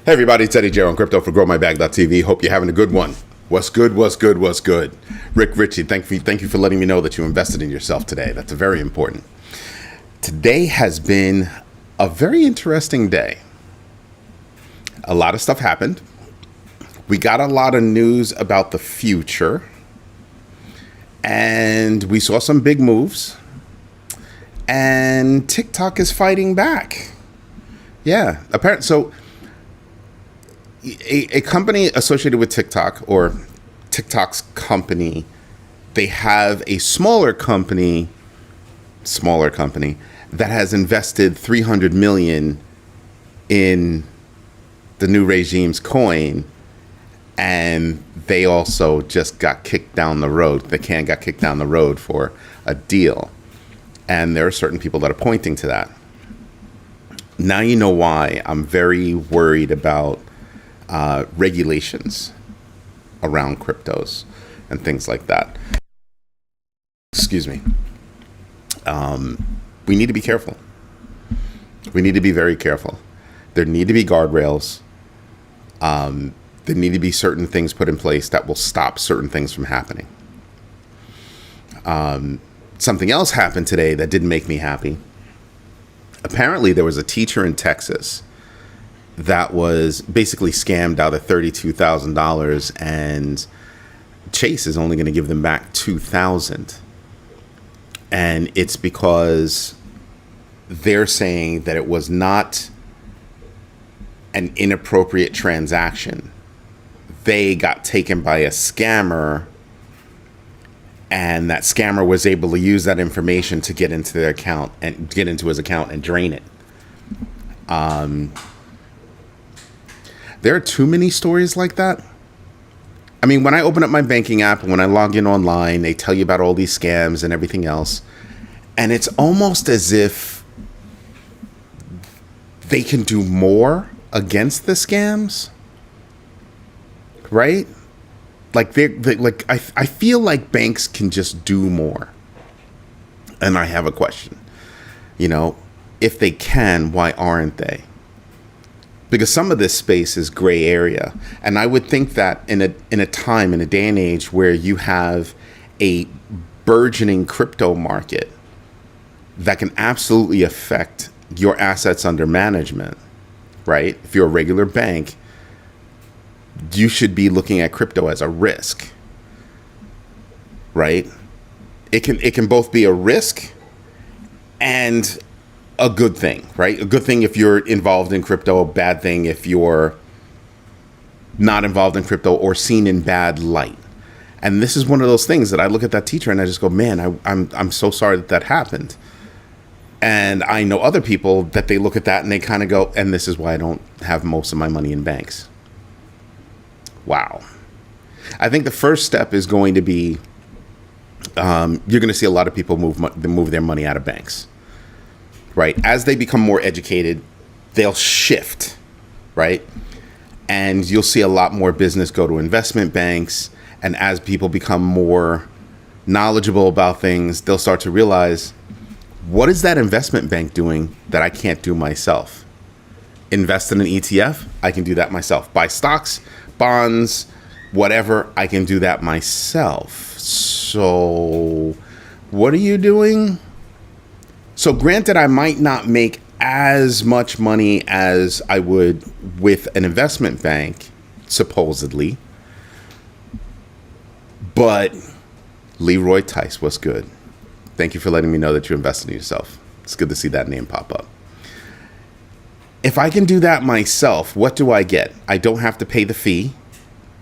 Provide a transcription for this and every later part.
Hey everybody, it's Eddie J on Crypto for GrowMyBag.tv. Hope you're having a good one. What's good, what's good, what's good? Rick Ritchie, thank you for letting me know that you invested in yourself today. That's very important. Today has been a very interesting day. A lot of stuff happened. We got a lot of news about the future. And we saw some big moves. And TikTok is fighting back. Yeah, apparently. So a company associated with TikTok, or TikTok's company, they have a smaller company that has invested $300 million in the new regime's coin, and they also just got kicked down the road. The can got kicked down the road for a deal, and there are certain people that are pointing to that. Now you know why I'm very worried about regulations around cryptos and things like that. Excuse me. We need to be careful. We need to be very careful. There need to be guardrails. There need to be certain things put in place that will stop certain things from happening. Something else happened today that didn't make me happy. Apparently, there was a teacher in Texas that was basically scammed out of $32,000, and Chase is only going to give them back $2,000. And it's because they're saying that it was not an inappropriate transaction. They got taken by a scammer, and that scammer was able to use that information to get into their account and get into his account and drain it. There are too many stories like that. I mean, when I open up my banking app, when I log in online, they tell you about all these scams and everything else. And it's almost as if they can do more against the scams, right? Like I feel like banks can just do more. And I have a question. You know, if they can, why aren't they? Because some of this space is gray area. And I would think that in a day and age where you have a burgeoning crypto market that can absolutely affect your assets under management, right? If you're a regular bank, you should be looking at crypto as a risk, right? It can both be a risk and a good thing, right? A good thing if you're involved in crypto, a bad thing if you're not involved in crypto or seen in bad light. And this is one of those things that I look at that teacher and I just go, man, I'm so sorry that happened. And I know other people that they look at that and they kind of go, and this is why I don't have most of my money in banks. Wow. I think the first step is going to be, you're going to see a lot of people move their money out of banks. Right? As they become more educated, they'll shift, right? And you'll see a lot more business go to investment banks. And as people become more knowledgeable about things, they'll start to realize, what is that investment bank doing that I can't do myself? Invest in an ETF, I can do that myself. Buy stocks, bonds, whatever, I can do that myself. So what are you doing? So granted, I might not make as much money as I would with an investment bank, supposedly. But Leroy Tice, what's good? Thank you for letting me know that you invested in yourself. It's good to see that name pop up. If I can do that myself, what do I get? I don't have to pay the fee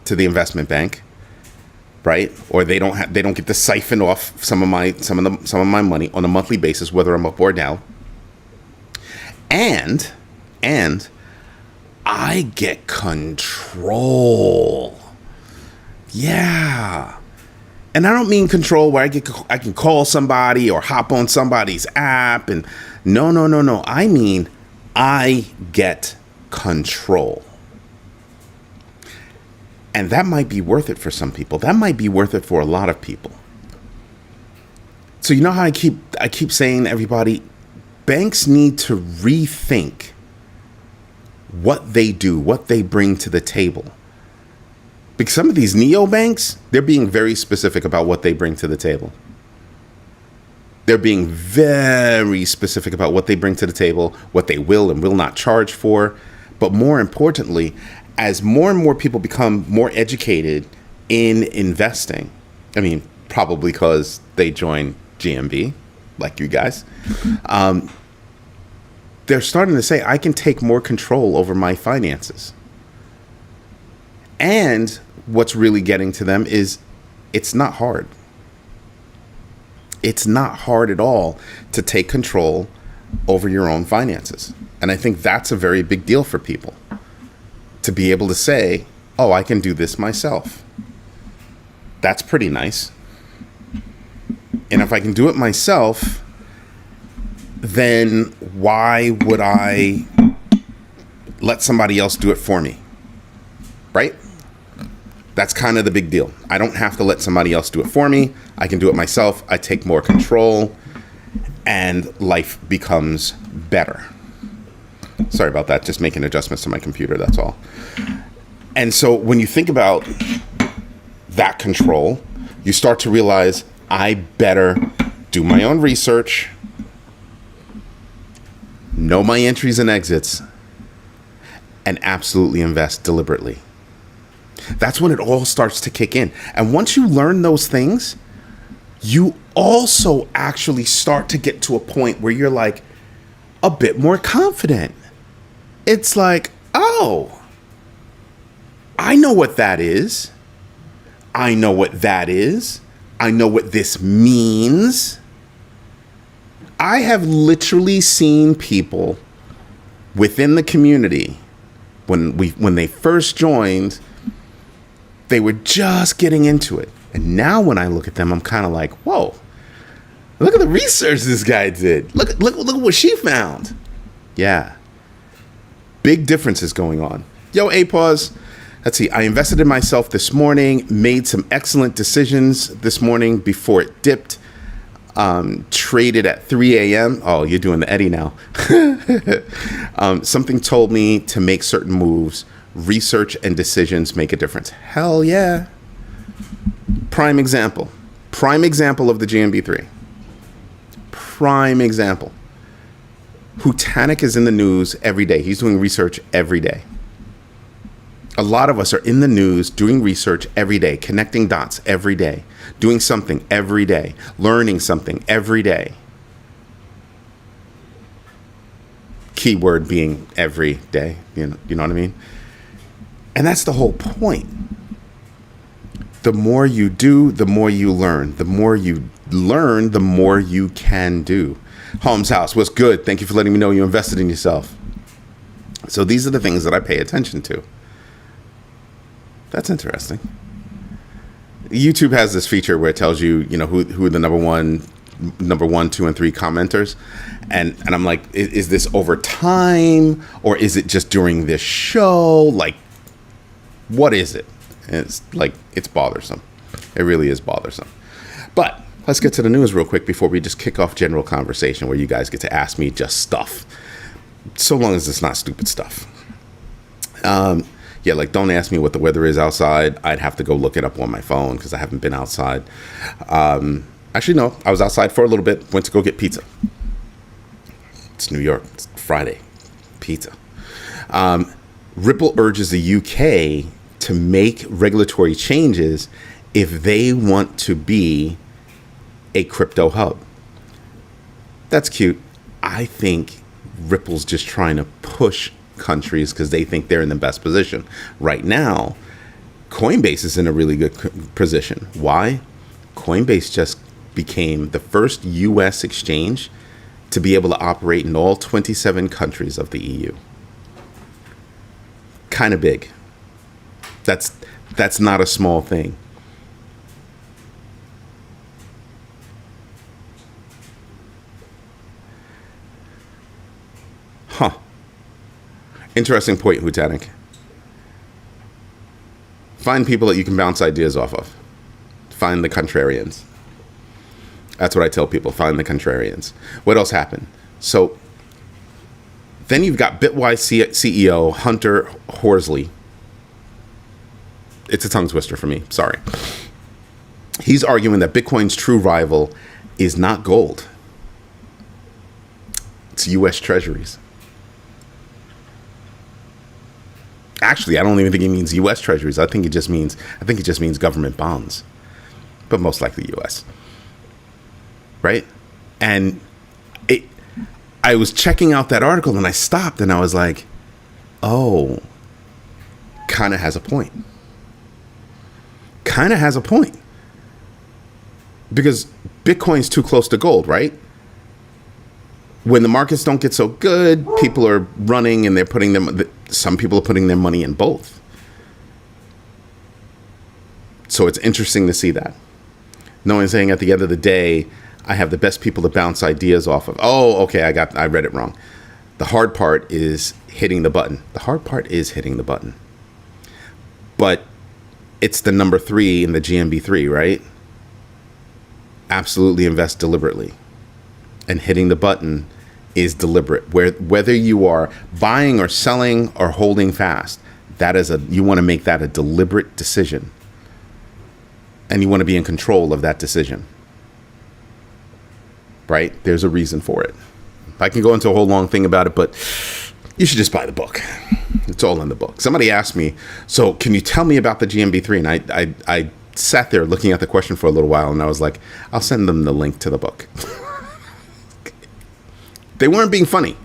to the investment bank, right? Or they don't get to siphon off some of my money on a monthly basis, whether I'm up or down. And I get control. Yeah. And I don't mean control where I can call somebody or hop on somebody's app and no. I mean I get control. And that might be worth it for some people. That might be worth it for a lot of people. So you know how I keep saying to everybody, banks need to rethink what they do, what they bring to the table. Because some of these neobanks, they're being very specific about what they bring to the table. They're being very specific about what they bring to the table, what they will and will not charge for. But more importantly, as more and more people become more educated in investing, I mean, probably because they join GMB, like you guys, they're starting to say, I can take more control over my finances. And what's really getting to them is it's not hard. It's not hard at all to take control over your own finances. And I think that's a very big deal for people, to be able to say, oh, I can do this myself. That's pretty nice. And if I can do it myself, then why would I let somebody else do it for me? Right? That's kind of the big deal. I don't have to let somebody else do it for me. I can do it myself. I take more control and life becomes better. Sorry about that. Just making adjustments to my computer. That's all. And so when you think about that control, you start to realize I better do my own research, know my entries and exits, and absolutely invest deliberately. That's when it all starts to kick in. And once you learn those things, you also actually start to get to a point where you're like a bit more confident. It's like, oh, I know what that is. I know what that is. I know what this means. I have literally seen people within the community when they first joined, they were just getting into it. And now when I look at them, I'm kind of like, whoa, look at the research this guy did. Look at what she found. Yeah. Big differences going on. Yo, A-Pause. Let's see. I invested in myself this morning, made some excellent decisions this morning before it dipped. Traded at 3 a.m. Oh, you're doing the Eddie now. Something told me to make certain moves. Research and decisions make a difference. Hell yeah. Prime example of the GMB3. Prime example. Hutanik is in the news every day. He's doing research every day. A lot of us are in the news doing research every day, connecting dots every day, doing something every day, learning something every day. Keyword being every day, you know what I mean? And that's the whole point. The more you do, the more you learn. The more you learn, the more you can do. Holmes House, what's good? Thank you for letting me know you invested in yourself. So these are the things that I pay attention to. That's interesting. YouTube has this feature where it tells you, who are the number one, 2, and 3 commenters. And I'm like, is this over time or is it just during this show? Like, what is it? And it's like, it's bothersome. It really is bothersome. But let's get to the news real quick before we just kick off general conversation where you guys get to ask me just stuff. So long as it's not stupid stuff. Yeah, like don't ask me what the weather is outside. I'd have to go look it up on my phone because I haven't been outside. Actually, no, I was outside for a little bit, went to go get pizza. It's New York, it's Friday, pizza. Ripple urges the UK to make regulatory changes if they want to be a crypto hub. That's cute. I think Ripple's just trying to push countries because they think they're in the best position. Right now, Coinbase is in a really good position. Why? Coinbase just became the first US exchange to be able to operate in all 27 countries of the EU. Kind of big. That's not a small thing. Huh. Interesting point, Hutanik. Find people that you can bounce ideas off of. Find the contrarians. That's what I tell people. Find the contrarians. What else happened? So Then you've got Bitwise CEO Hunter Horsley. It's a tongue twister for me. Sorry. He's arguing that Bitcoin's true rival is not gold. It's U.S. Treasuries. Actually, I don't even think he means U.S. Treasuries. I think it just means government bonds, but most likely U.S. Right? And I was checking out that article and I stopped and I was like, oh, kind of has a point. Kind of has a point. Because Bitcoin's too close to gold, right? When the markets don't get so good, people are running and some people are putting their money in both. So it's interesting to see that. Knowing, saying at the end of the day, I have the best people to bounce ideas off of. Oh, okay, I read it wrong. The hard part is hitting the button. The hard part is hitting the button. But it's the number 3 in the GMB 3, right? Absolutely invest deliberately. And hitting the button is deliberate. Whether you are buying or selling or holding fast, you want to make that a deliberate decision. And you want to be in control of that decision. Right? There's a reason for it. I can go into a whole long thing about it, but you should just buy the book. It's all in the book. Somebody asked me, so can you tell me about the GMB3? And I sat there looking at the question for a little while, and I was like, I'll send them the link to the book. They weren't being funny.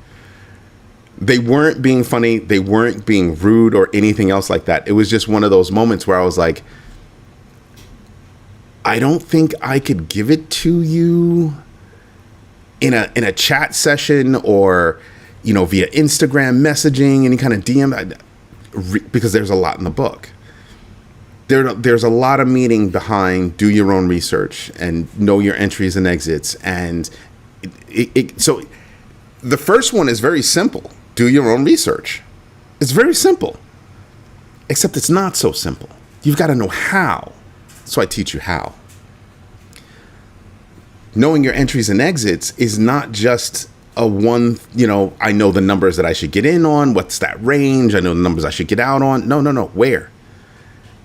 They weren't being funny. They weren't being rude or anything else like that. It was just one of those moments where I was like, I don't think I could give it to you in a chat session or, via Instagram messaging, any kind of DM, because there's a lot in the book. There's a lot of meaning behind do your own research and know your entries and exits. And so the first one is very simple. Do your own research. It's very simple, except it's not so simple. You've got to know how. So I teach you how. Knowing your entries and exits is not just I know the numbers that I should get in on. What's that range? I know the numbers I should get out on. No. Where?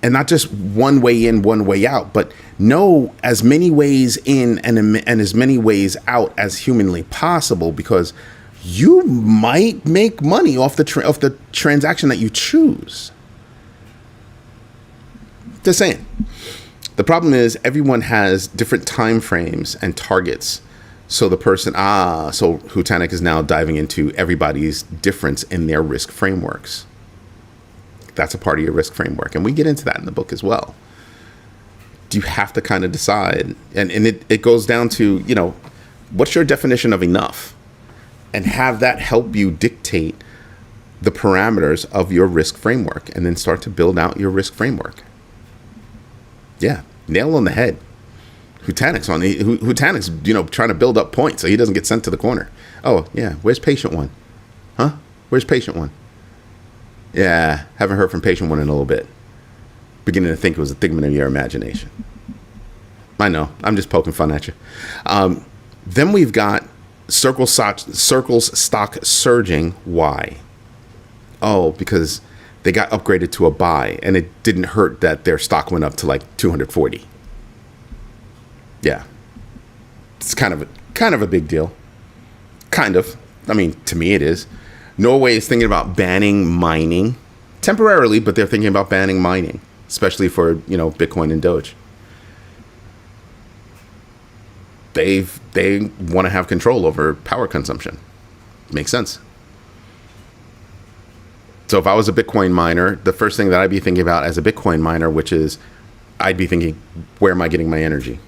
And not just one way in, one way out, but know as many ways in and as many ways out as humanly possible, because you might make money off the transaction that you choose. Just saying. The problem is everyone has different time frames and targets. So the person, so Hutanic is now diving into everybody's difference in their risk frameworks. That's a part of your risk framework. And we get into that in the book as well. You have to kind of decide. And it goes down to, what's your definition of enough? And have that help you dictate the parameters of your risk framework, and then start to build out your risk framework. Yeah, nail on the head. Hutanic's trying to build up points so he doesn't get sent to the corner. Oh, yeah, where's patient one? Huh? Where's patient one? Yeah, haven't heard from patient one in a little bit. Beginning to think it was a figment of your imagination. I know, I'm just poking fun at you. Then we've got Circle's stock surging. Why? Oh, because they got upgraded to a buy, and it didn't hurt that their stock went up to like 240. Yeah, it's kind of a big deal. Kind of. I mean, to me, it is. Norway is thinking about banning mining temporarily, but they're thinking about banning mining, especially for Bitcoin and Doge. They want to have control over power consumption. Makes sense. So if I was a Bitcoin miner, the first thing that I'd be thinking about as a Bitcoin miner, which is I'd be thinking, where am I getting my energy?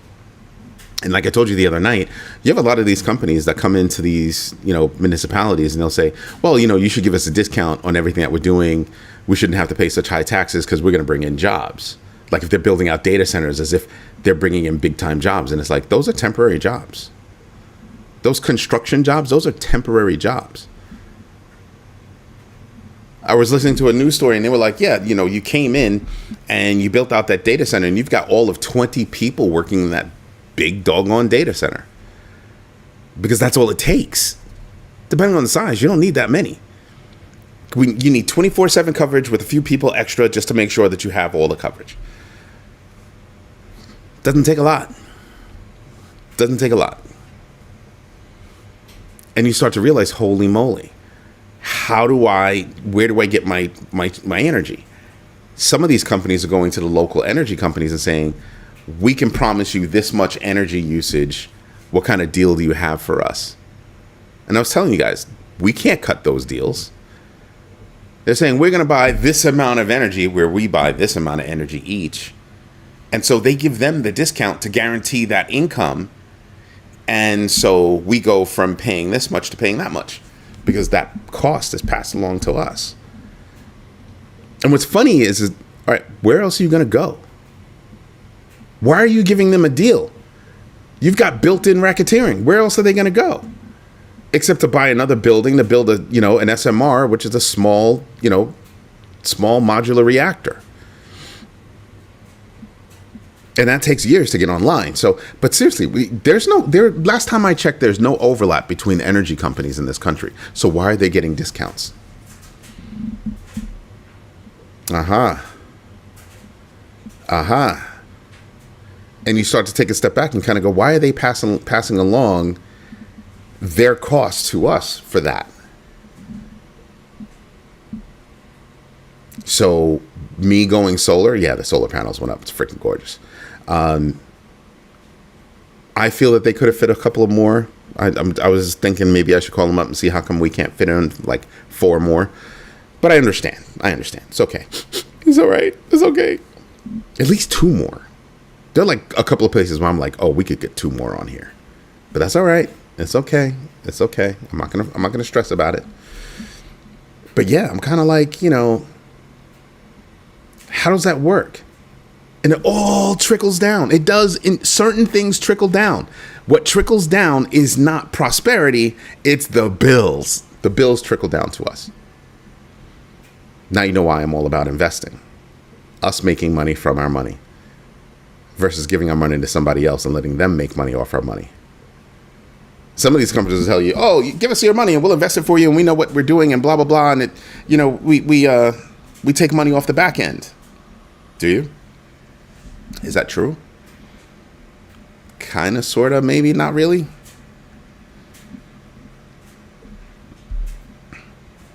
And like I told you the other night, you have a lot of these companies that come into these, municipalities, and they'll say, well, you should give us a discount on everything that we're doing. We shouldn't have to pay such high taxes because we're going to bring in jobs. Like if they're building out data centers, as if they're bringing in big time jobs. And it's like, those are temporary jobs. Those construction jobs, those are temporary jobs. I was listening to a news story and they were like, yeah, you came in and you built out that data center and you've got all of 20 people working in that big doggone data center, because that's all it takes. Depending on the size, you don't need that many. You need 24/7 coverage with a few people extra just to make sure that you have all the coverage. Doesn't take a lot. Doesn't take a lot. And you start to realize, holy moly, where do I get my energy? Some of these companies are going to the local energy companies and saying, we can promise you this much energy usage. What kind of deal do you have for us? And I was telling you guys, we can't cut those deals. They're saying we're going to buy this amount of energy where we buy this amount of energy each. And so they give them the discount to guarantee that income. And so we go from paying this much to paying that much because that cost is passed along to us. And what's funny is all right, where else are you going to go? Why are you giving them a deal? You've got built-in racketeering. Where else are they going to go? Except to buy another building to build an SMR, which is a small modular reactor. And that takes years to get online. So, but seriously, last time I checked, there's no overlap between energy companies in this country. So why are they getting discounts? And you start to take a step back and kind of go, why are they passing along their costs to us for that? So me going solar, yeah, the solar panels went up. It's freaking gorgeous. I feel that they could have fit a couple of more. I was thinking maybe I should call them up and see how come we can't fit in like 4 more. But I understand. It's okay. It's all right. It's okay. At least 2 more. There are like a couple of places where I'm like, oh, we could get 2 more on here. But that's all right. It's okay. It's okay. I'm not gonna stress about it. But yeah, I'm kind of like, how does that work? And it all trickles down. It does. In certain things trickle down. What trickles down is not prosperity. It's the bills. The bills trickle down to us. Now you know why I'm all about investing. Us making money from our money versus giving our money to somebody else and letting them make money off our money. Some of these companies will tell you, oh, you give us your money and we'll invest it for you and we know what we're doing and blah, blah, blah. And we take money off the back end. Do you? Is that true? Kind of, sort of, maybe, not really.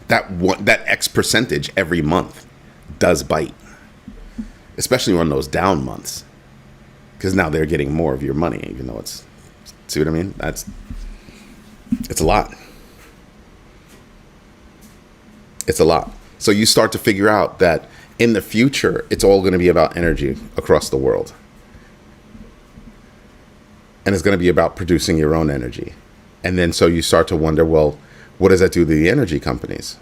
That X percentage every month does bite, especially on those down months, because now they're getting more of your money, even though it's, see what I mean? It's a lot. It's a lot. So you start to figure out that in the future, it's all going to be about energy across the world. And it's going to be about producing your own energy. And then so you start to wonder, well, what does that do to the energy companies?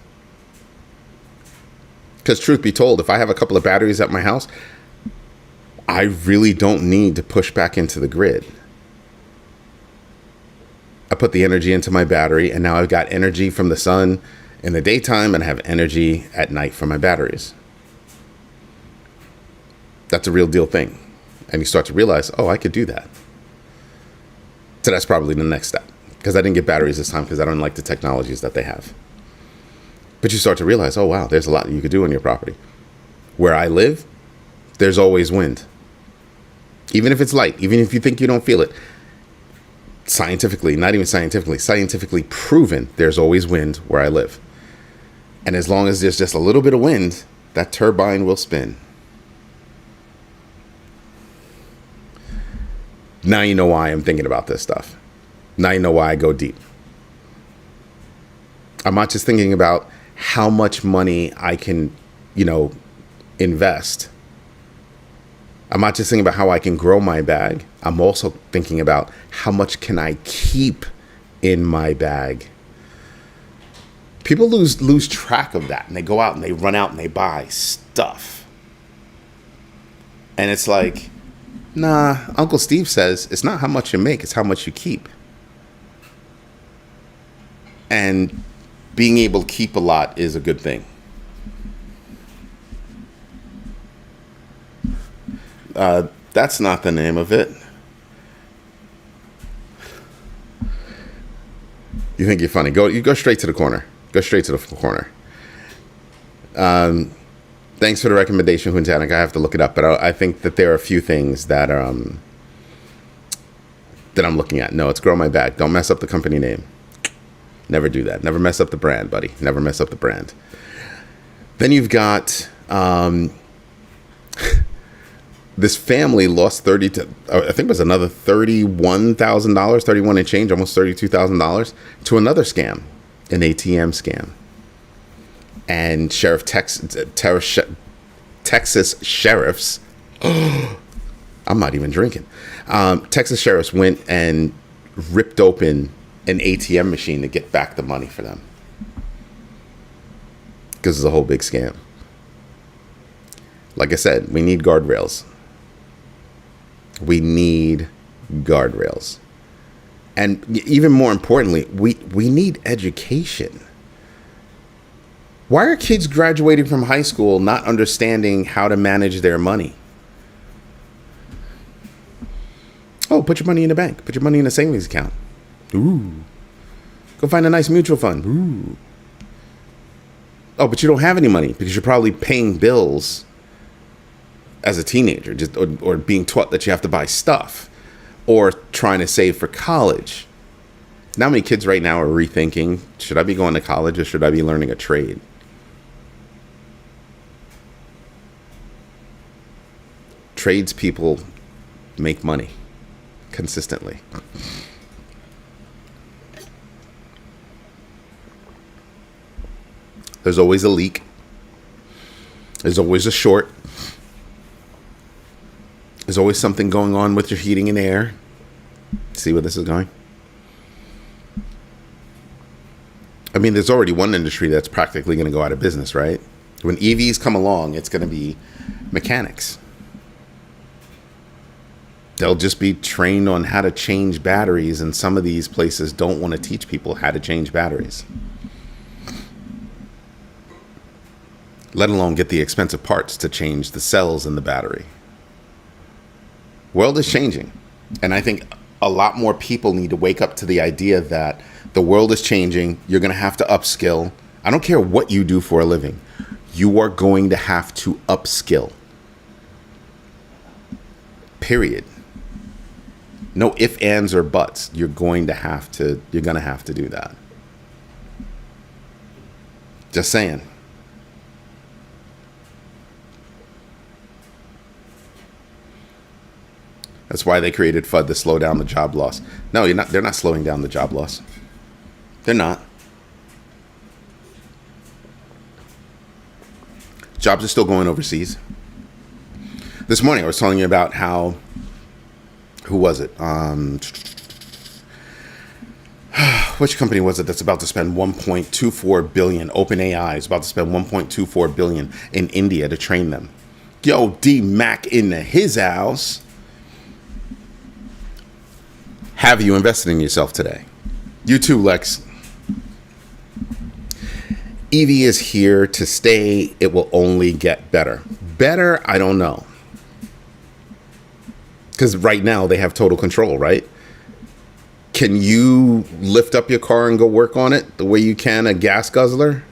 Because truth be told, if I have a couple of batteries at my house, I really don't need to push back into the grid. I put the energy into my battery, and now I've got energy from the sun in the daytime, and I have energy at night from my batteries. That's a real deal thing. And you start to realize, oh, I could do that. So that's probably the next step, because I didn't get batteries this time because I don't like the technologies that they have. But you start to realize, oh, wow, there's a lot you could do on your property. Where I live, there's always wind. Even if it's light, even if you think you don't feel it. Scientifically, not even scientifically proven, there's always wind where I live. And as long as there's just a little bit of wind, that turbine will spin. Now you know why I'm thinking about this stuff. Now you know why I go deep. I'm not just thinking about how much money I can, invest. I'm not just thinking about how I can grow my bag. I'm also thinking about how much can I keep in my bag. People lose track of that, and they go out and they run out and they buy stuff. And it's like, nah, Uncle Steve says it's not how much you make, it's how much you keep. And being able to keep a lot is a good thing. That's not the name of it. You think you're funny. You go straight to the corner. Go straight to the corner. Thanks for the recommendation, Huntanic. I have to look it up, but I think that there are a few things that that I'm looking at. No, it's Grow My Bag. Don't mess up the company name. Never do that. Never mess up the brand, buddy. Never mess up the brand. Then you've got this family lost I think it was another $31,000, 31 and change, almost $32,000 to another scam, an ATM scam. And Texas sheriffs, I'm not even drinking. Texas sheriffs went and ripped open an ATM machine to get back the money for them. Because it's a whole big scam. Like I said, we need guardrails. We need guardrails. And even more importantly, we need education. Why are kids graduating from high school not understanding how to manage their money? Oh, put your money in the bank. Put your money in a savings account. Ooh. Go find a nice mutual fund. Ooh. Oh, but you don't have any money because you're probably paying bills as a teenager, or being taught that you have to buy stuff, or trying to save for college. Now, many kids right now are rethinking, should I be going to college or should I be learning a trade? Tradespeople make money consistently. There's always a leak. There's always a short. There's always something going on with your heating and air. See where this is going? I mean, there's already one industry that's practically going to go out of business, right? When EVs come along, it's going to be mechanics. They'll just be trained on how to change batteries, and some of these places don't want to teach people how to change batteries, let alone get the expensive parts to change the cells in the battery. World is changing, and I think a lot more people need to wake up to the idea that the world is changing. You're going to have to upskill. I don't care what you do for a living. You are going to have to upskill. Period. No ifs, ands, or buts. You're going to have to do that. Just saying. That's why they created FUD, to slow down the job loss. No, they're not slowing down the job loss. They're not. Jobs are still going overseas. This morning I was telling you about how, who was it? Which company was it that's about to spend $1.24 billion? OpenAI is about to spend $1.24 billion in India to train them. Yo, D Mac into his house. Have you invested in yourself today? You too, Lex. EV is here to stay. It will only get better. Better? I don't know. Because right now they have total control, right? Can you lift up your car and go work on it the way you can a gas guzzler?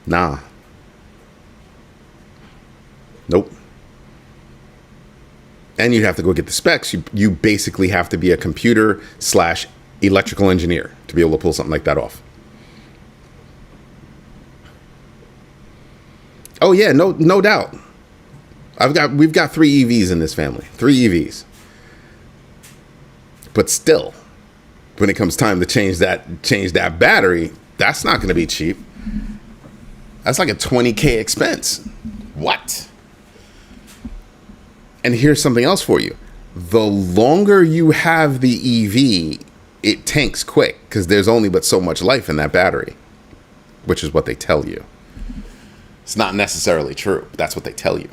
Nah. Nope. And you have to go get the specs. You basically have to be a computer/electrical engineer to be able to pull something like that off. Oh yeah, no doubt. We've got 3 EVs in this family. 3 EVs. But still, when it comes time to change that battery, that's not going to be cheap. That's like a $20,000 expense. What? And here's something else for you. The longer you have the EV, it tanks quick because there's only but so much life in that battery, which is what they tell you. It's not necessarily true, but that's what they tell you.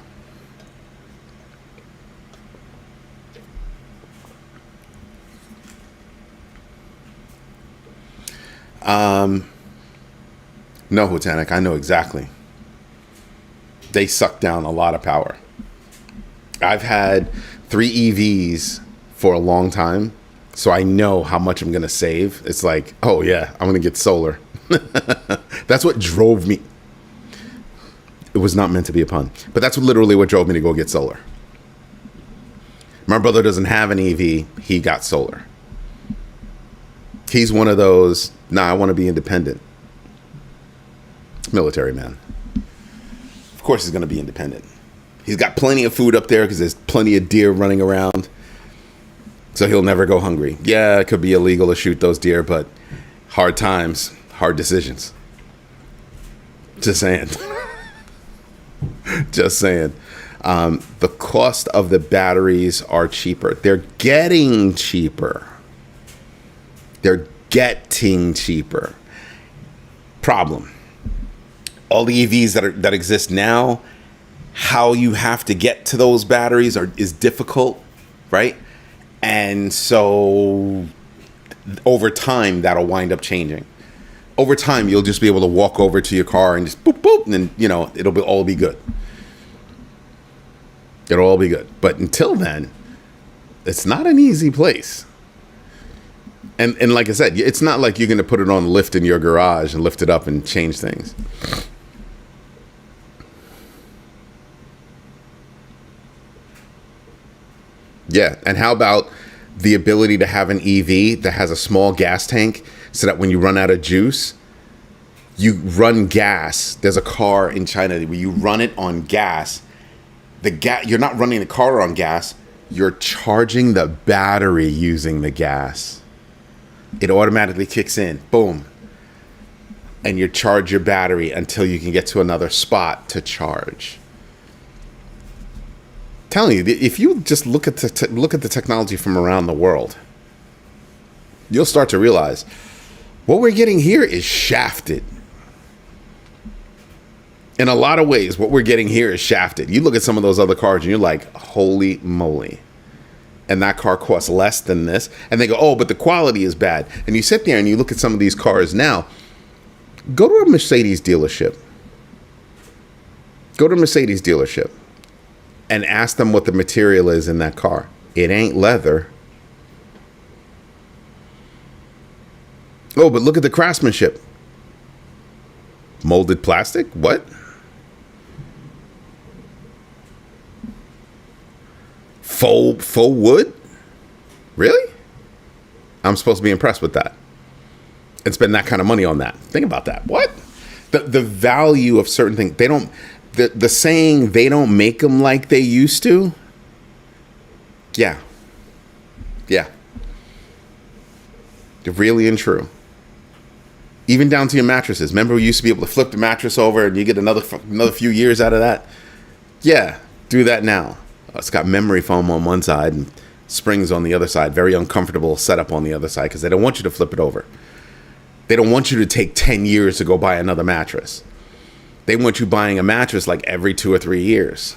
No, Hotanic, I know exactly. They suck down a lot of power. I've had 3 EVs for a long time, So I know how much I'm going to save. It's like, oh yeah, I'm going to get solar. That's what drove me. It was not meant to be a pun, but that's literally what drove me to go get solar. My brother doesn't have an EV. He got solar. He's one of those, nah, I want to be independent. Military man. Of course he's going to be independent. He's got plenty of food up there because there's plenty of deer running around. So he'll never go hungry. Yeah, it could be illegal to shoot those deer, but hard times, hard decisions. Just saying. Just saying. The cost of the batteries are cheaper. They're getting cheaper. They're getting cheaper. Problem. All the EVs that exist now, how you have to get to those batteries is difficult, right? And so over time, that'll wind up changing. Over time, you'll just be able to walk over to your car and just boop, boop, and then, it'll all be good. It'll all be good. But until then, it's not an easy place. And like I said, it's not like you're going to put it on lift in your garage and lift it up and change things. Yeah, and how about the ability to have an EV that has a small gas tank so that when you run out of juice, you run gas. There's a car in China where you run it on gas. You're not running the car on gas. You're charging the battery using the gas. It automatically kicks in. Boom. And you charge your battery until you can get to another spot to charge. Telling you, if you just look at the technology from around the world, you'll start to realize what we're getting here is shafted. In a lot of ways, what we're getting here is shafted. You look at some of those other cars and you're like, holy moly. And that car costs less than this. And they go, oh, but the quality is bad. And you sit there and you look at some of these cars now. Go to a Mercedes dealership. Go to a Mercedes dealership. And ask them what the material is in that car. It ain't leather. Oh, but look at the craftsmanship. Molded plastic? What? Faux wood? Really? I'm supposed to be impressed with that. And spend that kind of money on that. Think about that. What? The value of certain things. They don't... The saying they don't make them like they used to. Yeah. Really and true. Even down to your mattresses. Remember we used to be able to flip the mattress over and you get another few years out of that? Yeah, do that now. It's got memory foam on one side and springs on the other side. Very uncomfortable setup on the other side because they don't want you to flip it over. They don't want you to take 10 years to go buy another mattress. They want you buying a mattress like every 2 or 3 years.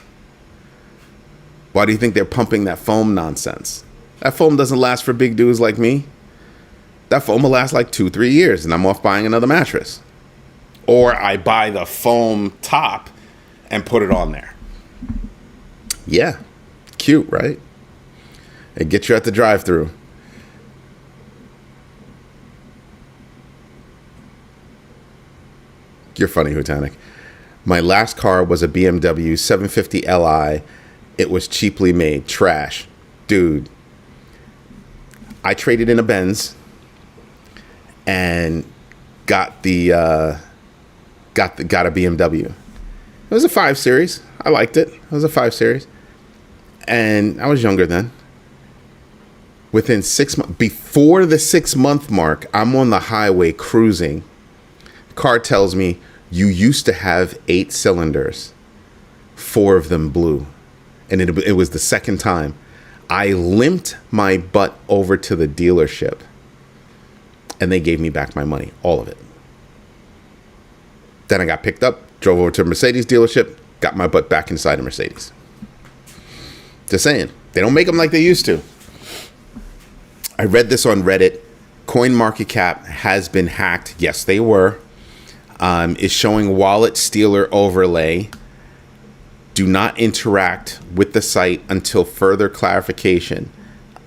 Why do you think they're pumping that foam nonsense? That foam doesn't last for big dudes like me. That foam will last like 2-3 years and I'm off buying another mattress. Or I buy the foam top and put it on there. Yeah. Cute, right? It gets you at the drive-thru. You're funny, Hutanic. My last car was a BMW 750 Li. It was cheaply made. Trash. Dude. I traded in a Benz and got a BMW. It was a 5 Series. I liked it. It was a 5 Series. And I was younger then. Within 6 months, before the 6-month mark, I'm on the highway cruising. Car tells me, you used to have 8 cylinders. 4 of them blew. And it was the second time. I limped my butt over to the dealership. And they gave me back my money. All of it. Then I got picked up, drove over to a Mercedes dealership, got my butt back inside a Mercedes. Just saying. They don't make them like they used to. I read this on Reddit. CoinMarketCap has been hacked. Yes, they were. Is showing wallet stealer overlay. Do not interact with the site until further clarification.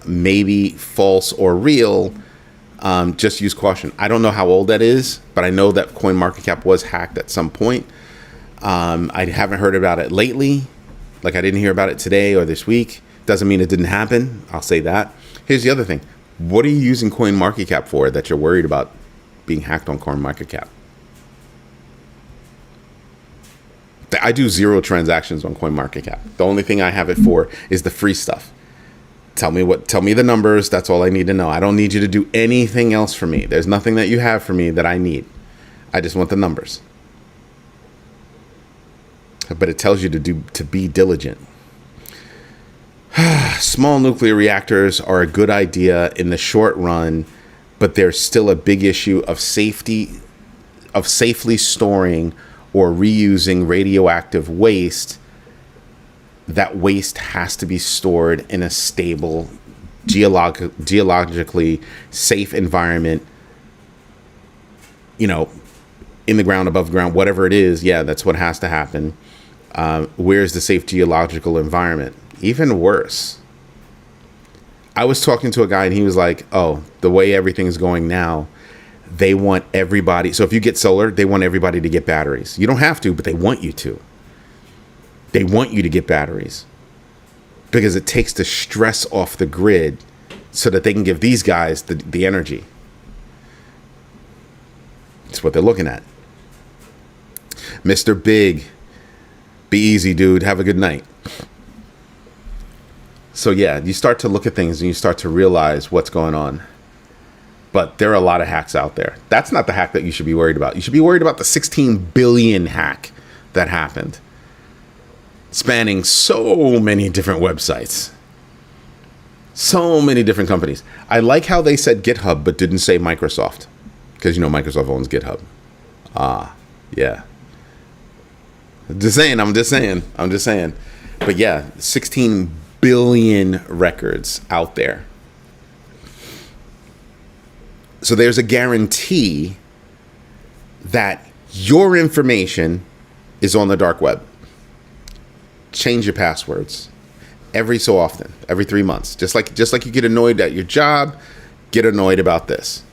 maybe false or real. Just use caution. I don't know how old that is, but I know that CoinMarketCap was hacked at some point. I haven't heard about it lately. Like, I didn't hear about it today or this week. Doesn't mean it didn't happen. I'll say that. Here's the other thing. What are you using CoinMarketCap for that you're worried about being hacked on CoinMarketCap? I do 0 transactions on CoinMarketCap. The only thing I have it for is the free stuff. Tell me the numbers. That's all I need to know. I don't need you to do anything else for me. There's nothing that you have for me that I need. I just want the numbers. But it tells you to be diligent. Small nuclear reactors are a good idea in the short run, but there's still a big issue of safely storing or reusing radioactive waste. That waste has to be stored in a stable, geologically safe environment, in the ground, above ground, whatever it is. Yeah, that's what has to happen. Where's the safe geological environment? Even worse. I was talking to a guy and he was like, oh, the way everything's going now, they want everybody. So if you get solar, they want everybody to get batteries. You don't have to, but they want you to. They want you to get batteries because it takes the stress off the grid so that they can give these guys the energy. That's what they're looking at. Mr. Big, be easy, dude. Have a good night. So yeah, you start to look at things and you start to realize what's going on. But there are a lot of hacks out there. That's not the hack that you should be worried about. You should be worried about the 16 billion hack that happened, spanning so many different websites, so many different companies. I like how they said GitHub but didn't say Microsoft, because Microsoft owns GitHub. Yeah. I'm just saying. But yeah, 16 billion records out there. So there's a guarantee that your information is on the dark web. Change your passwords every so often, every 3 months. Just like you get annoyed at your job, get annoyed about this.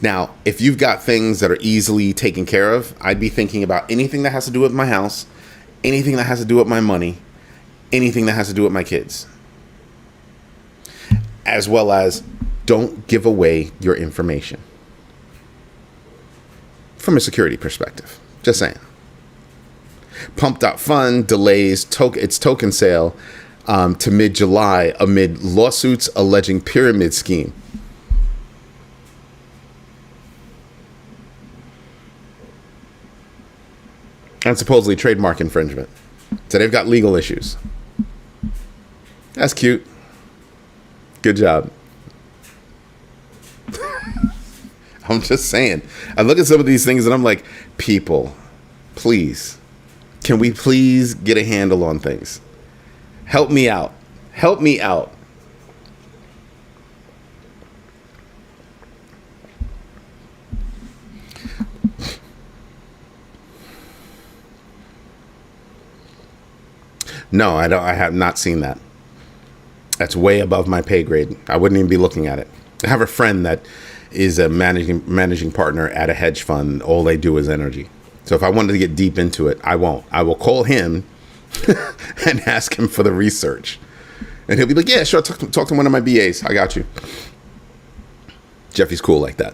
Now, if you've got things that are easily taken care of, I'd be thinking about anything that has to do with my house, anything that has to do with my money, anything that has to do with my kids. As well as, don't give away your information. From a security perspective. Just saying. Pump.fund delays its token sale to mid-July amid lawsuits alleging pyramid scheme. And supposedly trademark infringement. So they've got legal issues. That's cute. Good job. I'm just saying. I look at some of these things and I'm like, people, please, can we please get a handle on things? Help me out. Help me out. No, I have not seen that. That's way above my pay grade. I wouldn't even be looking at it. I have a friend that is a managing partner at a hedge fund. All they do is energy. So if I wanted to get deep into it, I won't. I will call him and ask him for the research. And he'll be like, yeah, sure, talk to one of my BAs. I got you. Jeffy's cool like that.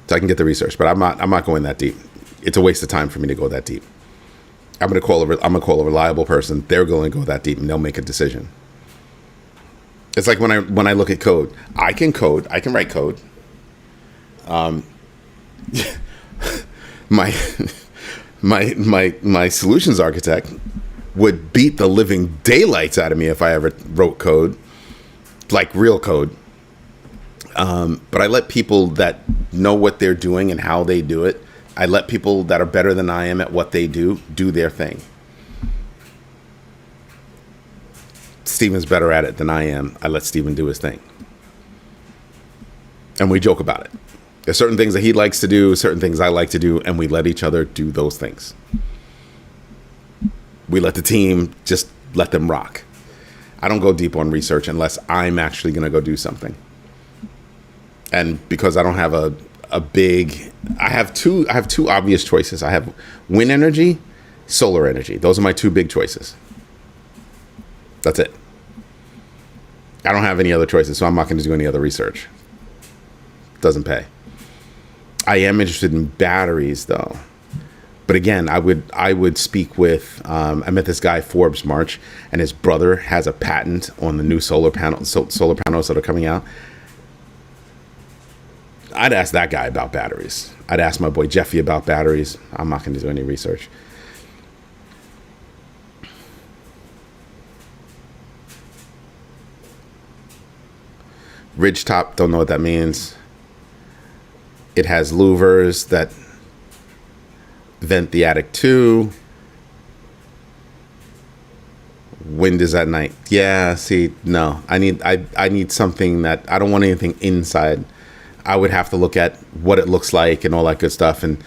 So I can get the research, but I'm not going that deep. It's a waste of time for me to go that deep. I'm gonna call a reliable person. They're going to go that deep and they'll make a decision. It's like when I look at code. I can write code. My solutions architect would beat the living daylights out of me if I ever wrote code, like real code. But I let people that know what they're doing and how they do it. I let people that are better than I am at what they do their thing. Steven's better at it than I am. I let Steven do his thing. And we joke about it. There's certain things that he likes to do, certain things I like to do, and we let each other do those things. We let the team just let them rock. I don't go deep on research unless I'm actually going to go do something. And because I don't have a big, I have two obvious choices. I have wind energy, solar energy. Those are my two big choices. That's it. I don't have any other choices, so I'm not going to do any other research. Doesn't pay. I am interested in batteries, though. But again, I would speak with. I met this guy Forbes March, and his brother has a patent on the new solar panels that are coming out. I'd ask that guy about batteries. I'd ask my boy Jeffy about batteries. I'm not going to do any research. Ridgetop, don't know what that means. It has louvers that vent the attic too. Wind is at night. Yeah, see, no. I need something that, I don't want anything inside. I would have to look at what it looks like and all that good stuff and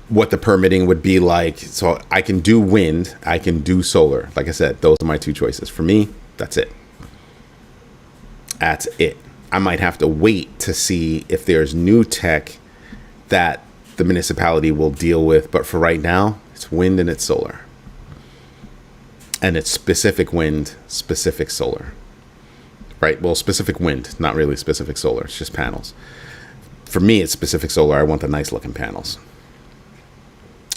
what the permitting would be like. So I can do wind, I can do solar. Like I said, those are my two choices. For me, that's it. That's it. I might have to wait to see if there's new tech that the municipality will deal with. But for right now, it's wind and it's solar. And it's specific wind, specific solar. Right? Well, specific wind, not really specific solar. It's just panels. For me, it's specific solar. I want the nice looking panels.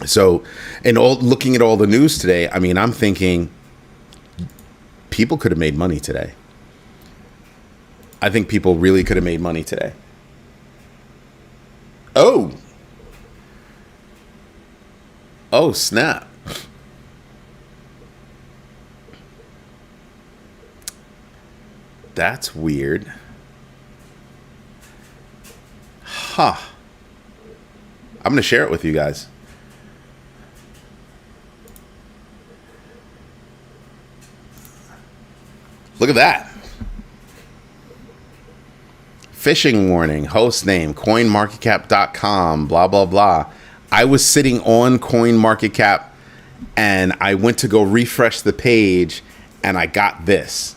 So, looking at all the news today, I mean, I'm thinking people could have made money today. I think people really could have made money today. Oh, snap. That's weird. Huh. I'm going to share it with you guys. Look at that. Phishing warning, host name, coinmarketcap.com, blah, blah, blah. I was sitting on CoinMarketCap and I went to go refresh the page and I got this.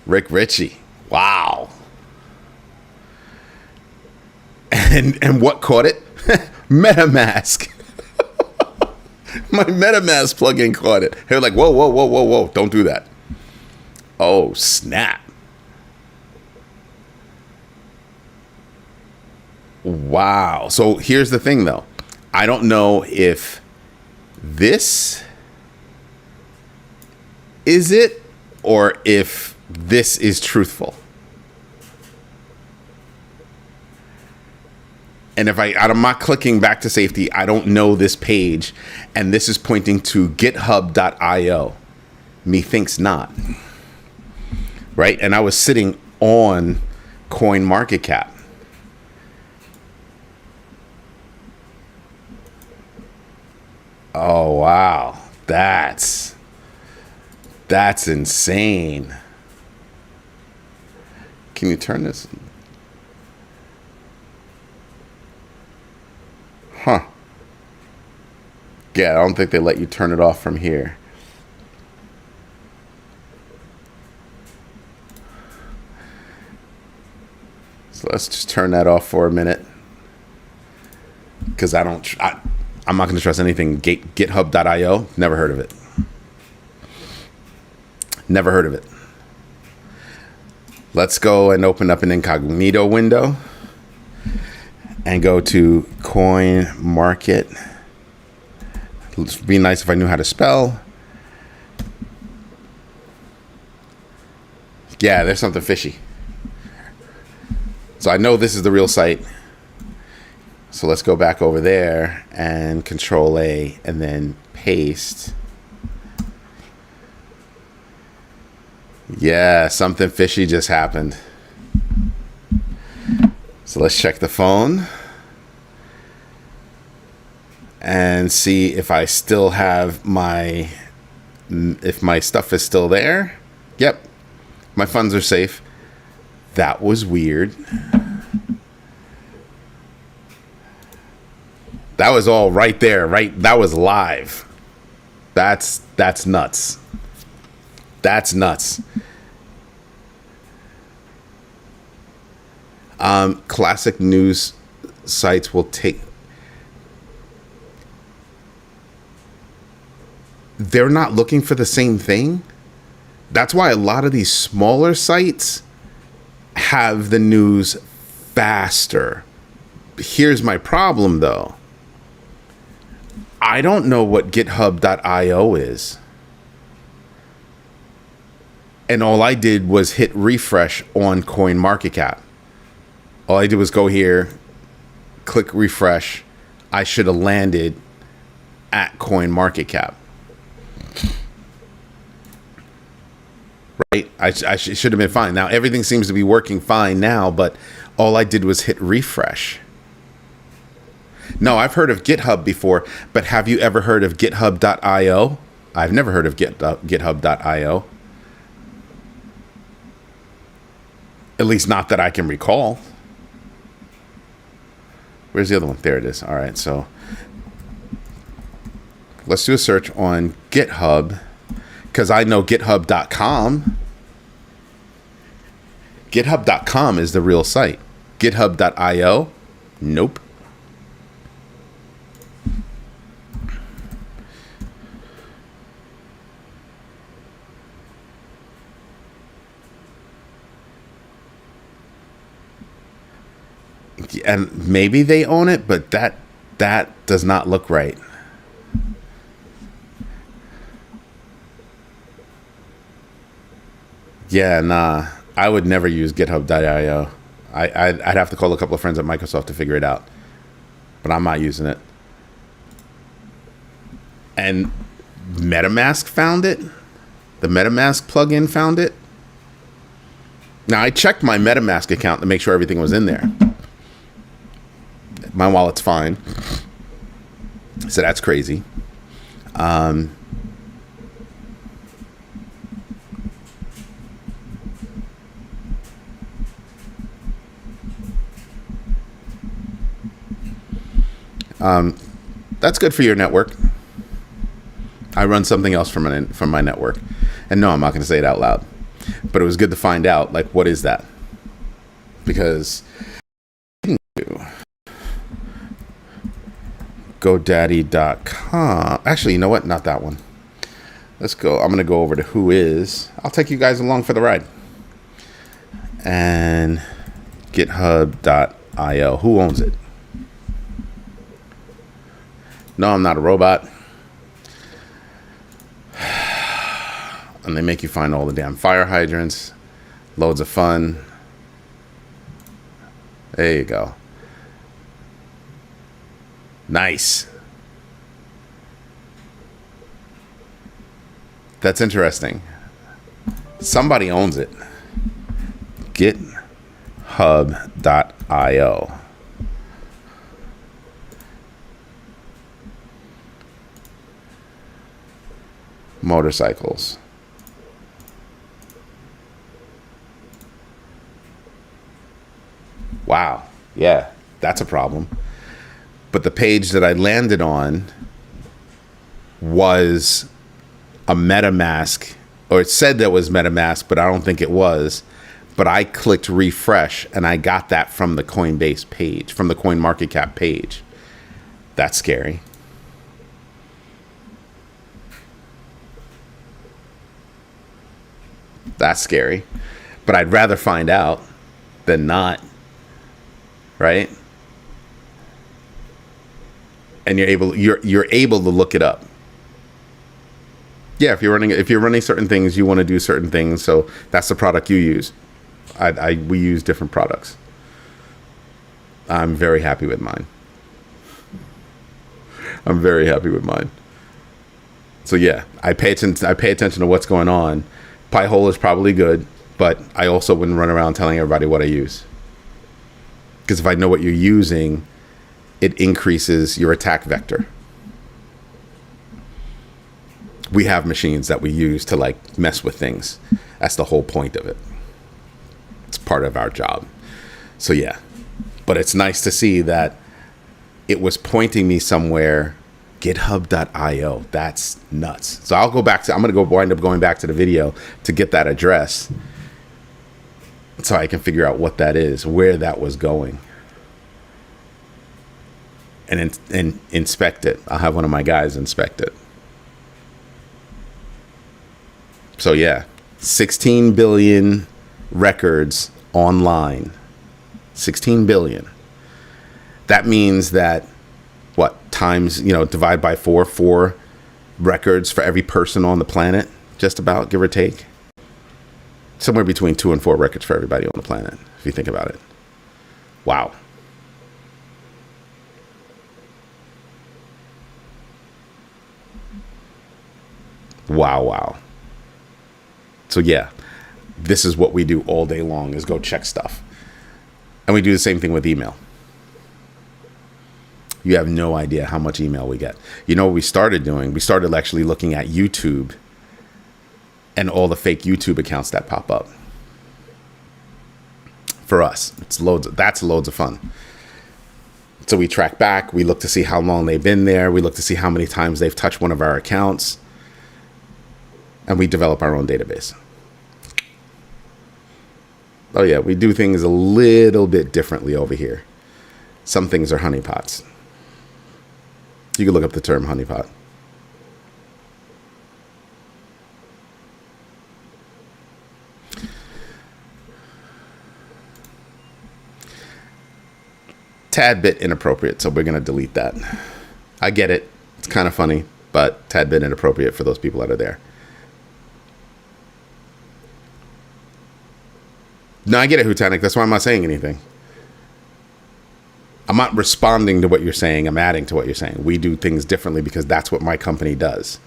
Rick Ritchie. Wow. And what caught it? MetaMask. My MetaMask plugin caught it. They were like, whoa. Don't do that. Oh, snap. Wow. So here's the thing, though. I don't know if this is it or if this is truthful. And if I'm not clicking back to safety, I don't know this page. And this is pointing to github.io. Methinks not. Right? And I was sitting on CoinMarketCap. Oh, wow. That's insane. Can you turn this? Huh. Yeah, I don't think they let you turn it off from here. So let's just turn that off for a minute. Because I'm not going to trust anything. GitHub.io. Never heard of it. Never heard of it. Let's go and open up an incognito window and go to Coin Market. It'd be nice if I knew how to spell. Yeah, there's something fishy. So I know this is the real site. So let's go back over there and Control A and then paste. Yeah, something fishy just happened. So let's check the phone and see if I still have if my stuff is still there. Yep, my funds are safe. That was weird. That was all right there, right? That was live. That's nuts. That's nuts. Classic news sites will take. They're not looking for the same thing. That's why a lot of these smaller sites have the news faster. Here's my problem, though. I don't know what GitHub.io is. And all I did was hit refresh on CoinMarketCap. All I did was go here, click refresh. I should have landed at CoinMarketCap. Right? I should have been fine. Now, everything seems to be working fine now, but all I did was hit refresh. No, I've heard of GitHub before, but have you ever heard of GitHub.io? I've never heard of GitHub.io. At least not that I can recall. Where's the other one? There it is. All right, so let's do a search on GitHub, because I know GitHub.com. GitHub.com is the real site. GitHub.io? Nope. And maybe they own it, but that does not look right. Yeah, nah. I would never use GitHub.io. I'd have to call a couple of friends at Microsoft to figure it out. But I'm not using it. And MetaMask found it. The MetaMask plugin found it. Now, I checked my MetaMask account to make sure everything was in there. My wallet's fine. So that's crazy. That's good for your network. I run something else from my network. And no, I'm not going to say it out loud. But it was good to find out, like, what is that? Because GoDaddy.com. Actually, you know what? Not that one. Let's go. I'm going to go over to Who Is. I'll take you guys along for the ride. And GitHub.io. Who owns it? No, I'm not a robot. And they make you find all the damn fire hydrants. Loads of fun. There you go. Nice. That's interesting. Somebody owns it. GitHub.io. Motorcycles. Wow. Yeah, that's a problem. But the page that I landed on was a MetaMask, or it said that was MetaMask, but I don't think it was. But I clicked refresh, and I got that from the Coinbase page, from the CoinMarketCap page. That's scary. That's scary. But I'd rather find out than not. Right? And you're able to look it up. Yeah, if you're running certain things, you want to do certain things. So that's the product you use. We use different products. I'm very happy with mine. So yeah, I pay attention to what's going on. Pi-hole is probably good, but I also wouldn't run around telling everybody what I use. Because if I know what you're using, it increases your attack vector. We have machines that we use to like mess with things. That's the whole point of it. It's part of our job. So yeah, but it's nice to see that it was pointing me somewhere GitHub.io. That's nuts. So I'm going to wind up going back to the video to get that address so I can figure out what that is, where that was going, and inspect it. I'll have one of my guys inspect it. So yeah, 16 billion records online. 16 billion. That means that times, divide by four records for every person on the planet, just about, give or take. Somewhere between 2 and 4 records for everybody on the planet, if you think about it. Wow. Wow. So yeah, this is what we do all day long, is go check stuff. And we do the same thing with email. You have no idea how much email we get. You know what we started doing? We started actually looking at YouTube and all the fake YouTube accounts that pop up. For us, that's loads of fun. So we track back, we look to see how long they've been there, we look to see how many times they've touched one of our accounts, and we develop our own database. Oh yeah, we do things a little bit differently over here. Some things are honeypots. You can look up the term honeypot. Tad bit inappropriate, so we're going to delete that. I get it. It's kind of funny, but tad bit inappropriate for those people that are there. No, I get it, Hutanic. That's why I'm not saying anything. I'm not responding to what you're saying. I'm adding to what you're saying. We do things differently because that's what my company does.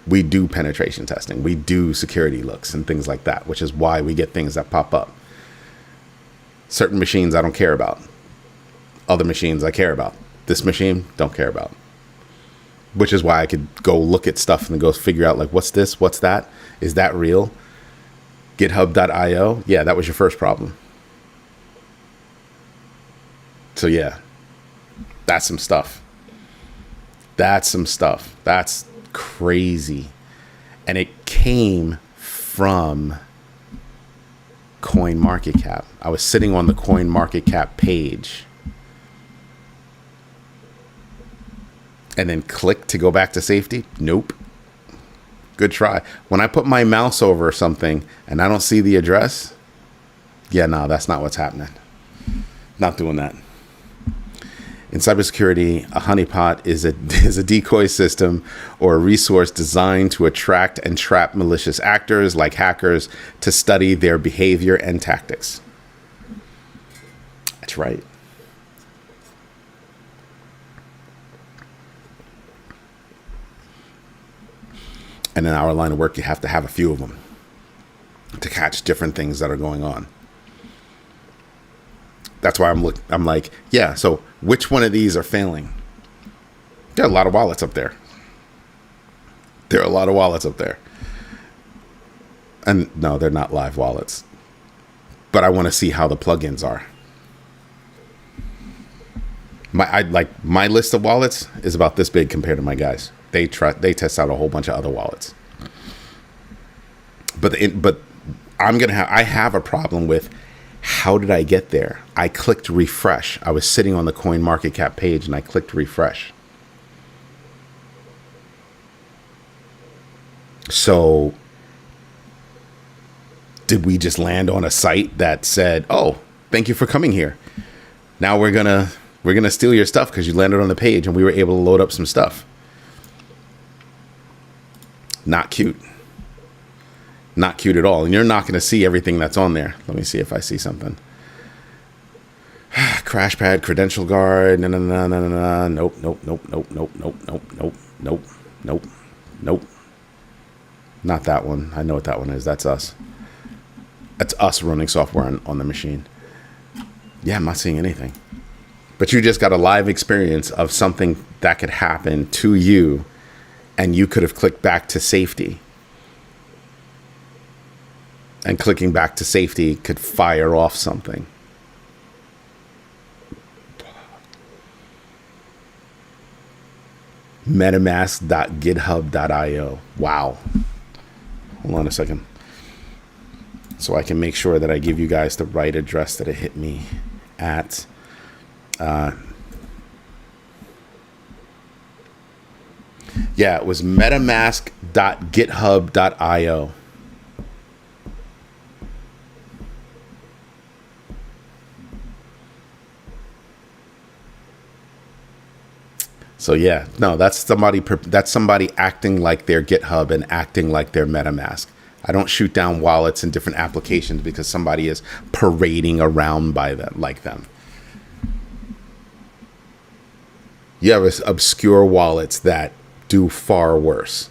We do penetration testing. We do security looks and things like that, which is why we get things that pop up. Certain machines I don't care about. Other machines I care about. This machine, don't care about. Which is why I could go look at stuff and go figure out, like, what's this? What's that? Is that real? GitHub.io. Yeah, that was your first problem. So yeah, that's some stuff. That's crazy. And it came from CoinMarketCap. I was sitting on the CoinMarketCap page and then clicked to go back to safety. Nope. Good try. When I put my mouse over something and I don't see the address, yeah, no, that's not what's happening. Not doing that. In cybersecurity, a honeypot is a decoy system or a resource designed to attract and trap malicious actors like hackers to study their behavior and tactics. That's right. And in our line of work, you have to have a few of them to catch different things that are going on. That's why I'm like, yeah, so which one of these are failing? There are a lot of wallets up there. And no, they're not live wallets. But I want to see how the plugins are. My list of wallets is about this big compared to my guys. They test out a whole bunch of other wallets. But I have a problem with, how did I get there? I clicked refresh. I was sitting on the CoinMarketCap page and I clicked refresh. So did we just land on a site that said, "Oh, thank you for coming here. Now we're gonna steal your stuff because you landed on the page," and we were able to load up some stuff? Not cute. Not cute at all. And you're not going to see everything that's on there. Let me see if I see something. Crashpad, credential guard. No. Nope. Not that one. I know what that one is. That's us. That's us running software on the machine. Yeah, I'm not seeing anything. But you just got a live experience of something that could happen to you, and you could have clicked back to safety. And clicking back to safety could fire off something. metamask.github.io. Wow. Hold on a second. So I can make sure that I give you guys the right address that it hit me at. Yeah, it was metamask.github.io. So yeah, no, that's somebody acting like their GitHub and acting like their MetaMask. I don't shoot down wallets in different applications because somebody is parading around by them like them. You have obscure wallets that do far worse.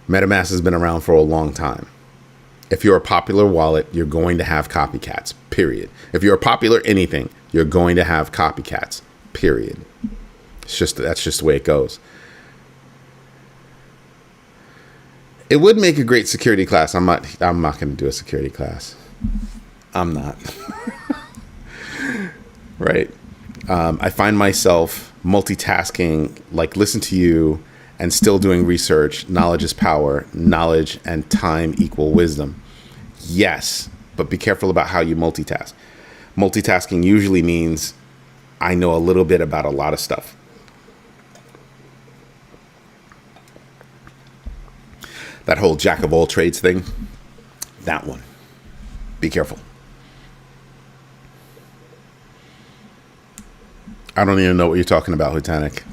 MetaMask has been around for a long time. If you're a popular wallet, you're going to have copycats, period. If you're a popular anything, you're going to have copycats, period. That's just the way it goes. It would make a great security class. I'm not going to do a security class. I'm not. Right. I find myself multitasking, like listen to you and still doing research. Knowledge is power. Knowledge and time equal wisdom. Yes, but be careful about how you multitask. Multitasking usually means I know a little bit about a lot of stuff. That whole jack of all trades thing, that one. Be careful. I don't even know what you're talking about, Hutanik.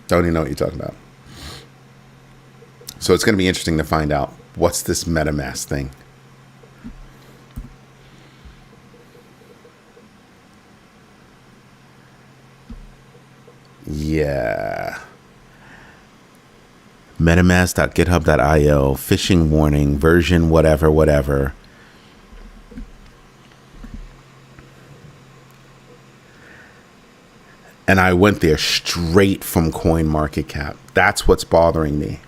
Don't even know what you're talking about. So it's going to be interesting to find out what's this MetaMask thing. Yeah. metamask.github.io, phishing warning, version whatever. And I went there straight from CoinMarketCap. That's what's bothering me.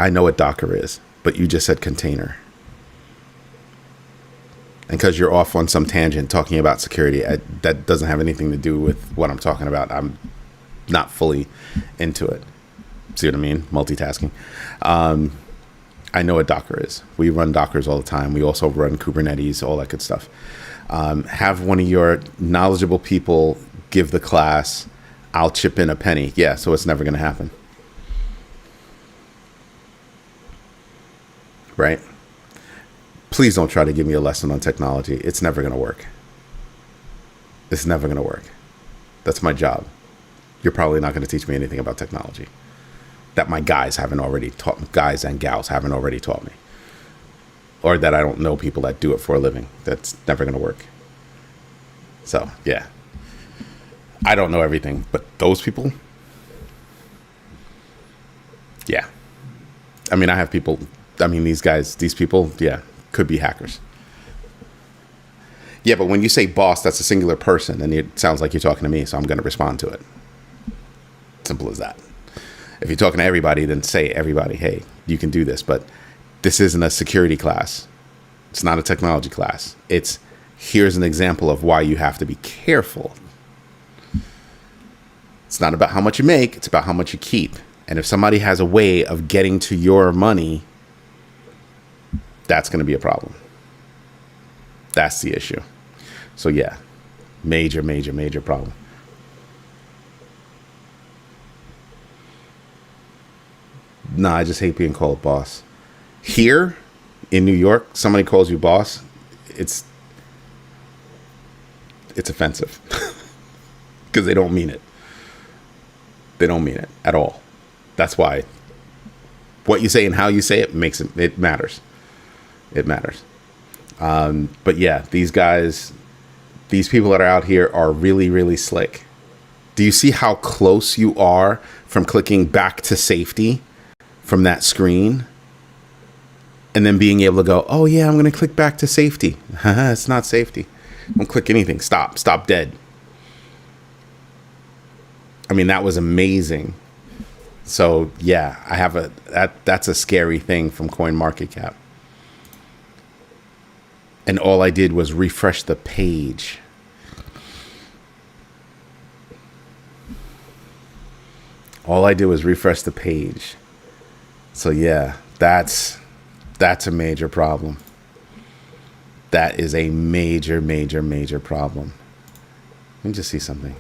I know what Docker is, but you just said container. And because you're off on some tangent talking about security, that doesn't have anything to do with what I'm talking about. I'm not fully into it. See what I mean? Multitasking. I know what Docker is. We run Dockers all the time. We also run Kubernetes, all that good stuff. Have one of your knowledgeable people give the class. I'll chip in a penny. Yeah, so it's never going to happen. Right? Please don't try to give me a lesson on technology. It's never going to work. It's never going to work. That's my job. You're probably not going to teach me anything about technology that my guys and gals haven't already taught me, or that I don't know people that do it for a living. That's never going to work. So yeah, I don't know everything, but those people, yeah. I mean, I have people. I mean, these people, yeah, could be hackers. Yeah, but when you say boss, that's a singular person, and it sounds like you're talking to me, so I'm going to respond to it. Simple as that. If you're talking to everybody, then say everybody, hey, you can do this. But this isn't a security class. It's not a technology class. It's here's an example of why you have to be careful. It's not about how much you make. It's about how much you keep. And if somebody has a way of getting to your money, that's going to be a problem. That's the issue. So yeah, major problem. No, I just hate being called boss. Here in New York, somebody calls you boss, it's offensive because they don't mean it. They don't mean it at all. That's why what you say and how you say it matters. It matters. But yeah, these people that are out here are really, really slick. Do you see how close you are from clicking back to safety from that screen? And then being able to go, oh yeah, I'm going to click back to safety. It's not safety. Don't click anything. Stop dead. I mean, that was amazing. So yeah, I have that's a scary thing from CoinMarketCap. And all I did was refresh the page. All I did was refresh the page. So yeah, that's a major problem. That is a major, major, major problem. Let me just see something.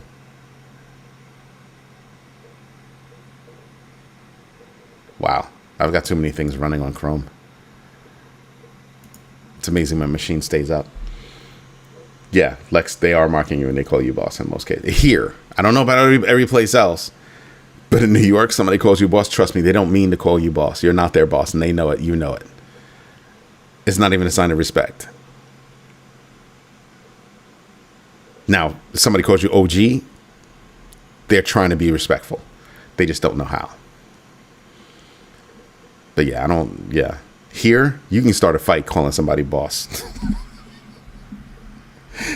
Wow, I've got too many things running on Chrome. It's amazing my machine stays up. Yeah, Lex, they are marking you and they call you boss in most cases. Here, I don't know about every place else, but in New York, somebody calls you boss. Trust me, they don't mean to call you boss. You're not their boss, and they know it. You know it. It's not even a sign of respect. Now, if somebody calls you OG, they're trying to be respectful. They just don't know how. But yeah, Here, you can start a fight calling somebody boss.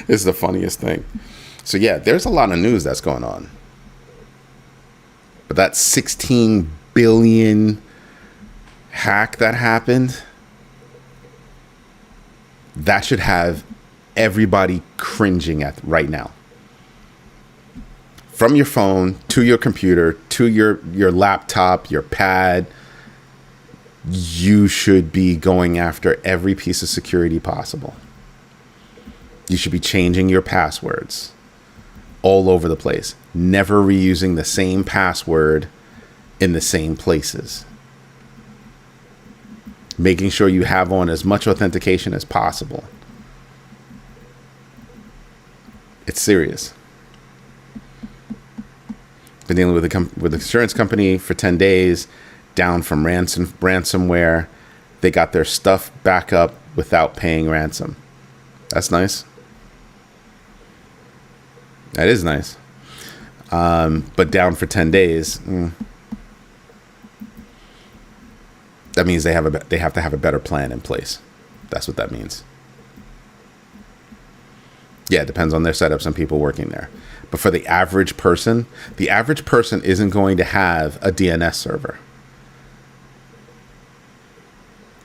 It's the funniest thing. So yeah, there's a lot of news that's going on. But that 16 billion hack that happened, that should have everybody cringing at right now. From your phone to your computer to your laptop, your pad, you should be going after every piece of security possible. You should be changing your passwords all over the place. Never reusing the same password in the same places. Making sure you have on as much authentication as possible. It's serious. Been dealing with the insurance company for 10 days, down from ransomware. They got their stuff back up without paying ransom. That's nice. That is nice. But down for 10 days. That means they have to have a better plan in place. That's what that means. Yeah, it depends on their setup, some people working there. But for the average person isn't going to have a DNS server.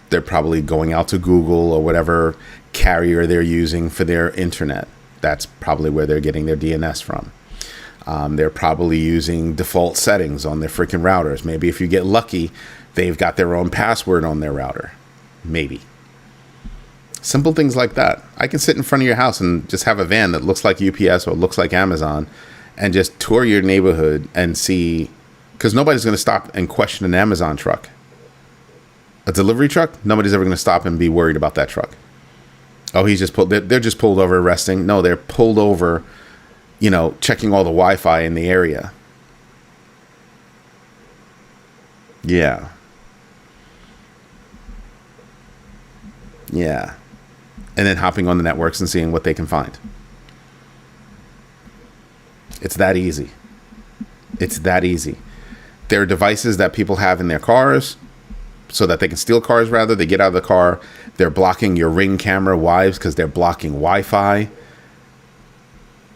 They're probably going out to Google or whatever carrier they're using for their internet. That's probably where they're getting their DNS from. They're probably using default settings on their freaking routers. Maybe if you get lucky, they've got their own password on their router. Maybe. Simple things like that. I can sit in front of your house and just have a van that looks like UPS or looks like Amazon and just tour your neighborhood and see, because nobody's going to stop and question an Amazon truck. A delivery truck, nobody's ever going to stop and be worried about that truck. Oh, he's just pulled. They're just pulled over resting. No, they're pulled over, checking all the Wi-Fi in the area. Yeah. Yeah. And then hopping on the networks and seeing what they can find. It's that easy. It's that easy. There are devices that people have in their cars so that they can steal cars, rather. They get out of the car. They're blocking your Ring camera wives because they're blocking Wi-Fi.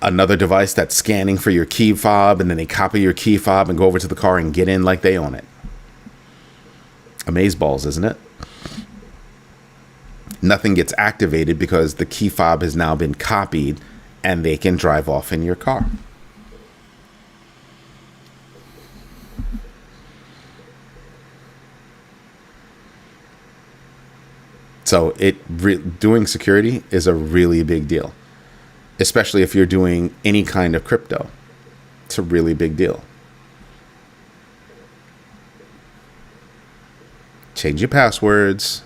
Another device that's scanning for your key fob, and then they copy your key fob and go over to the car and get in like they own it. Amazeballs, isn't it? Nothing gets activated because the key fob has now been copied and they can drive off in your car. So doing security is a really big deal, especially if you're doing any kind of crypto. It's a really big deal. Change your passwords,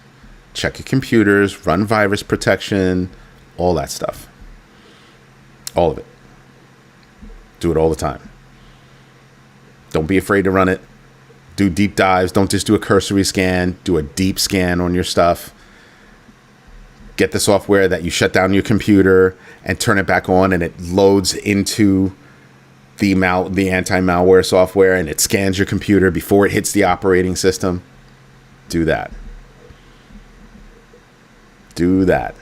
check your computers, run virus protection, all that stuff. All of it. Do it all the time. Don't be afraid to run it. Do deep dives. Don't just do a cursory scan. Do a deep scan on your stuff. Get the software that you shut down your computer and turn it back on, and it loads into the anti-malware software, and it scans your computer before it hits the operating system. Do that. Do that.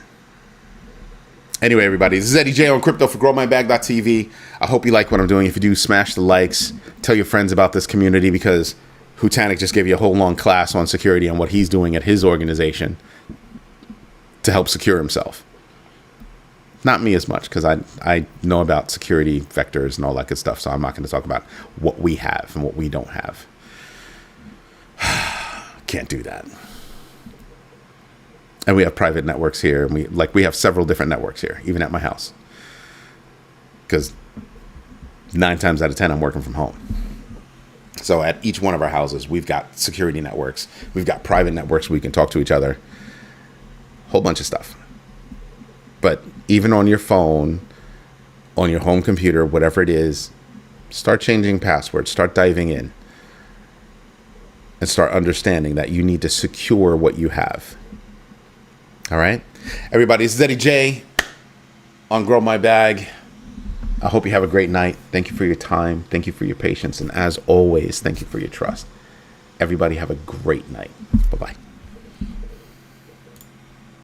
Anyway, everybody, this is Eddie J on Crypto for GrowMyBag.tv. I hope you like what I'm doing. If you do, smash the likes. Tell your friends about this community, because Hutanik just gave you a whole long class on security and what he's doing at his organization to help secure himself. Not me as much, because I know about security vectors and all that good stuff. So I'm not going to talk about what we have and what we don't have. Can't do that. And we have private networks here, and we have several different networks here, even at my house. Because 9 times out of 10, I'm working from home. So at each one of our houses, we've got security networks. We've got private networks where we can talk to each other. Whole bunch of stuff. But even on your phone, on your home computer, whatever it is, start changing passwords. Start diving in. And start understanding that you need to secure what you have. All right? Everybody, this is Eddie J on Grow My Bag. I hope you have a great night. Thank you for your time. Thank you for your patience. And as always, thank you for your trust. Everybody have a great night.